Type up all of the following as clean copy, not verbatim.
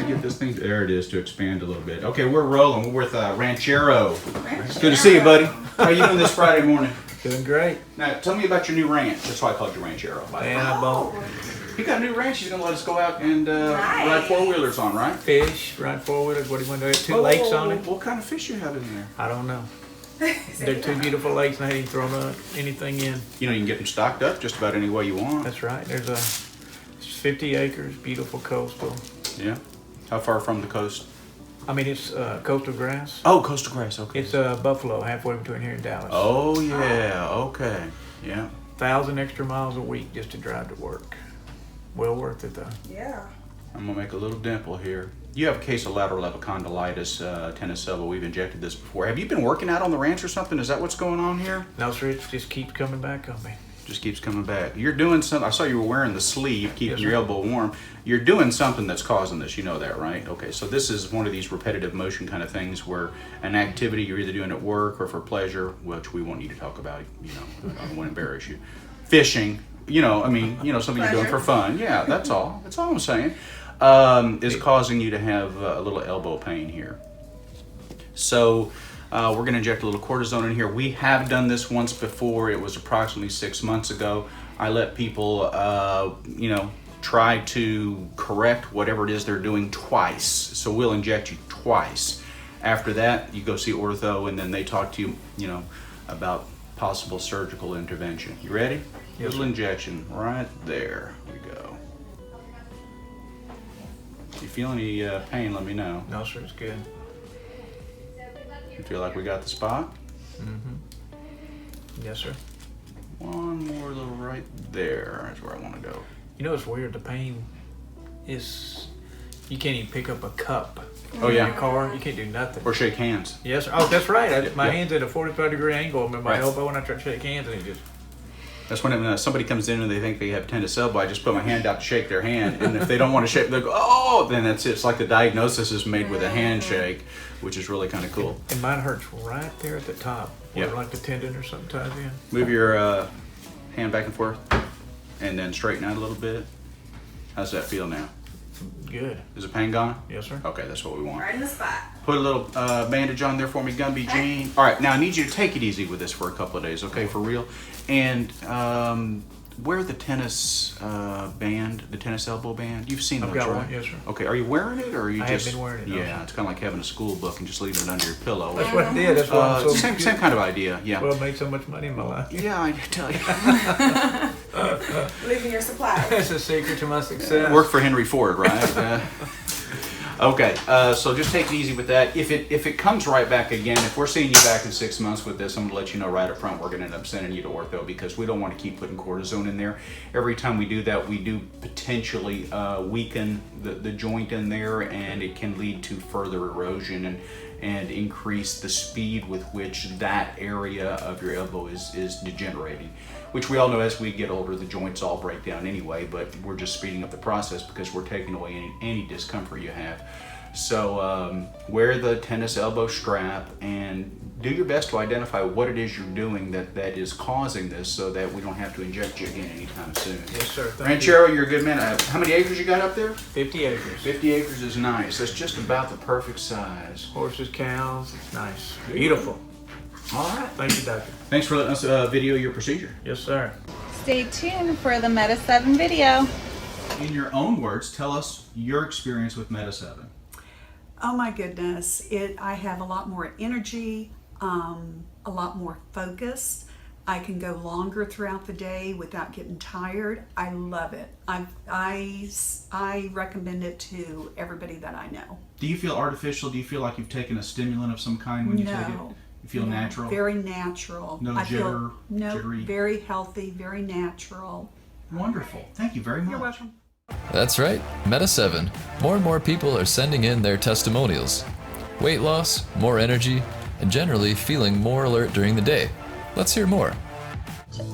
get this thing, there it is, to expand a little bit. Okay, we're rolling. We're with Ranchero. It's good to see you, buddy. How you doing this Friday morning? Doing great. Now, tell me about your new ranch. That's why I called you Ranchero. Man, I bought You got a new ranch he's going to let us go out and ride four-wheelers on, right? fish, ride four-wheelers. What do you want to do? Two lakes on it? What kind of fish you have in there? I don't know. They're two beautiful lakes, and I ain't thrown anything in. You know, you can get them stocked up just about any way you want. That's right. There's 50 acres, beautiful coastal. Yeah. How far from the coast? I mean, it's coastal grass. Oh, coastal grass, okay. It's Buffalo, halfway between here and Dallas. Oh, yeah, okay. Yeah. 1,000 extra miles a week just to drive to work. Well worth it, though. Yeah. I'm going to make a little dimple here. You have a case of lateral epicondylitis, tennis elbow. We've injected this before. Have you been working out on the ranch or something? Is that what's going on here? No, sir, it just keeps coming back on me. Just keeps coming back. You're doing something. I saw you were wearing the sleeve, keeping Yes, your sir. elbow warm. You're doing something that's causing this. You know that, right? Okay, so this is one of these repetitive motion kind of things where an activity you're either doing at work or for pleasure, which we want you to talk about. You know, I don't want to embarrass you. Fishing. You know, I mean, you know, something you're doing for fun. Yeah, that's all. That's all I'm saying. Is causing you to have a little elbow pain here. So we're going to inject a little cortisone in here. We have done this once before. It was approximately 6 months ago. I let people, you know, try to correct whatever it is they're doing twice. So we'll inject you twice. After that, you go see ortho, and then they talk to you, you know, about possible surgical intervention. You ready? Yes, Little sir. injection right there. We go. If you feel any pain, let me know. No, sir, it's good. You feel like we got the spot? Yes, sir. One more little right there. That's where I want to go. You know, it's weird. The pain is, you can't even pick up a cup. Oh, in yeah. your car. You can't do nothing. Or shake hands. Yes, sir. Oh, that's right. My Yeah. hand's at a 45-degree angle. I'm at my Right. elbow, and I try to shake hands, and it just... That's when somebody comes in and they think they have tennis elbow. I just put my hand out to shake their hand, and if they don't want to shake, they go, "Oh!" Then that's it. It's like the diagnosis is made with a handshake, which is really kind of cool. And mine hurts right there at the top, where Yeah. like the tendon or something ties in. Move your hand back and forth, and then straighten out a little bit. How's that feel now? Good. Is the pain gone? Yes, sir. Okay, that's what we want. Right in the spot. Put a little bandage on there for me, Gumby Jean. All right, now I need you to take it easy with this for a couple of days, okay, for real? And wear the tennis band, the tennis elbow band. You've seen I've those, got right? one, yes, sir. Okay, are you wearing it, or are you I have just... been wearing it, Yeah, also. it's kind of like having a school book and just leaving it under your pillow. That's what I did. That's why I'm so same good. kind of idea, yeah. Well, I made so much money in my life. Yeah, I tell you. Leaving your supplies. That's a secret to my success. Work for Henry Ford, right? Okay, so just take it easy with that. If it comes right back again, if we're seeing you back in 6 months with this, I'm going to let you know right up front we're going to end up sending you to ortho, because we don't want to keep putting cortisone in there. Every time we do that, we do potentially weaken the joint in there, and it can lead to further erosion and increase the speed with which that area of your elbow is degenerating, which we all know as we get older, the joints all break down anyway, but we're just speeding up the process because we're taking away any discomfort you have. So wear the tennis elbow strap and do your best to identify what it is you're doing that is causing this, so that we don't have to inject you again anytime soon. Yes, sir. Thank Ranchero, you're a good man. How many acres you got up there? 50 acres. 50 acres is nice. That's just about the perfect size. Horses, cows. It's nice. Beautiful. All right. Thank you, doctor. Thanks for letting us video your procedure. Yes, sir. Stay tuned for the Meta 7 video. In your own words, tell us your experience with Meta 7. Oh my goodness. I have a lot more energy, a lot more focus. I can go longer throughout the day without getting tired. I love it. I recommend it to everybody that I know. Do you feel artificial? Do you feel like you've taken a stimulant of some kind when you take it? No. You feel No, natural? Very natural. No I jitter, no, jittery? very healthy, very natural. Wonderful. Thank you very much. You're welcome. That's right, Meta 7. More and more people are sending in their testimonials. Weight loss, more energy, and generally feeling more alert during the day. Let's hear more.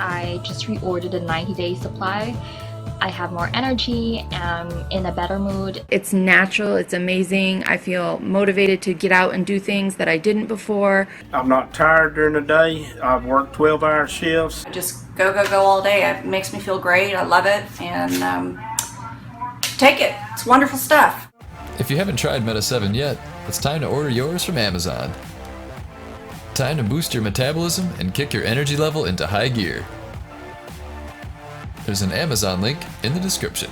I just reordered a 90-day supply. I have more energy, am in a better mood. It's natural, it's amazing. I feel motivated to get out and do things that I didn't before. I'm not tired during the day. I've worked 12-hour shifts. Just go all day. It makes me feel great. I love it, and take it. It's wonderful stuff. If you haven't tried Meta 7 yet, it's time to order yours from Amazon. Time to boost your metabolism and kick your energy level into high gear. There's an Amazon link in the description.